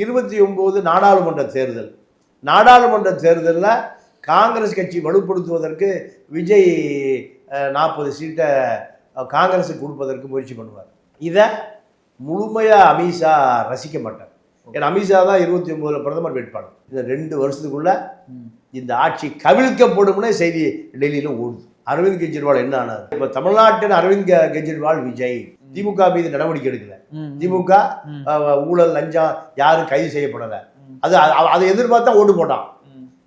29 நாடாளுமன்ற தேர்தல். நாடாளுமன்ற தேர்தலில் காங்கிரஸ் கட்சி வலுப்படுத்துவதற்கு விஜய் 40 சீட்டை காங்கிரஸுக்கு கொடுப்பதற்கு முயற்சி பண்ணுவார். இதை முழுமையாக அமித்ஷா ரசிக்க மாட்டார். ஏன்னா அமித்ஷா தான் 29 பிரதமர் வேட்பாளர். இந்த 2 வருஷத்துக்குள்ள இந்த ஆட்சி கவிழ்க்கப்படும்னு செய்தி டெல்லியில் ஓடுது. அரவிந்த் கெஜ்ரிவால் என்ன ஆனார்? இப்போ தமிழ்நாட்டின் அரவிந்த் கெஜ்ரிவால் விஜய் திமுக மீது நடவடிக்கை எடுக்கல. திமுக ஊழல் லஞ்சம் யாரும் கைது செய்யப்படலை. அதை எதிர்பார்த்தா ஓட்டு போட்டான்.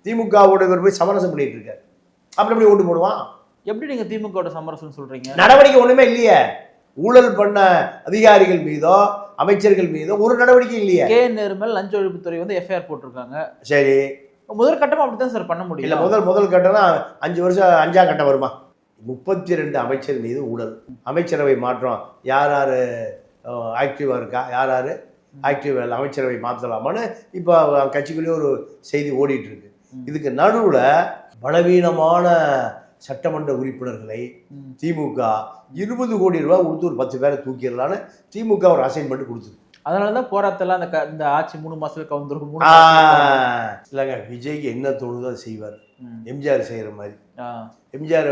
திமுகவோட போய் சமரசம் பண்ணிட்டு இருக்காரு. அப்படி எப்படி ஓட்டு போடுவான்? எப்படி நீங்க திமுக சமரசம் சொல்றீங்க? நடவடிக்கை ஒண்ணுமே இல்லையே. ஊழல் பண்ண அதிகாரிகள் மீதோ அமைச்சர்கள் மீதோ ஒரு நடவடிக்கை இல்லையே. கே நேர்மல் லஞ்ச ஒழிப்புத்துறை எஃப்ஐஆர் போட்டிருக்காங்க. சரி, முதல் கட்டம் அப்படித்தான் சார் பண்ண முடியும். இல்லை, முதல் கட்டம்னா 5 வருஷம் 5ஆம் கட்டம் வருமா? 32 அமைச்சர் மீது ஊழல். அமைச்சரவை மாற்றம் யார் யார் ஆக்டிவாக இருக்கா, யார் யார் ஆக்டிவ் அமைச்சரவை மாற்றலாமான்னு இப்போ கட்சிக்குள்ளேயே ஒரு செய்தி ஓடிட்டு இருக்கு. இதுக்கு நடுவில் பலவீனமான சட்டமன்ற உறுப்பினர்களை திமுக 20 கோடி ரூபா கொடுத்து ஒரு 10 பேரை தூக்கிடலான்னு திமுக ஒரு அசைன்மெண்ட் கொடுத்துருக்கு. அதனாலதான் போராட்டெல்லாம் இந்த ஆட்சி 3 மாசத்துல கவுந்துரும். இல்லைங்க, விஜய்க்கு என்ன தோணுதோ அதை செய்வார். எம்ஜிஆர் செய்கிற மாதிரி. எம்ஜிஆர்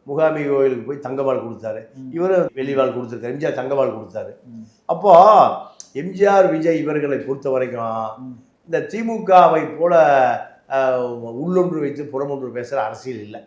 முகாமி கோயிலுக்கு போய் தங்கவாள் கொடுத்தாரு, இவர் வெள்ளிவாள் கொடுத்துருக்காரு. எம்ஜிஆர் தங்கவாள் கொடுத்தாரு. அப்போ எம்ஜிஆர் விஜய் இவர்களை பொறுத்த வரைக்கும் இந்த திமுகவை போல உள்ளொன்று வைத்து புறமொன்று பேசுகிற அரசியல் இல்லை.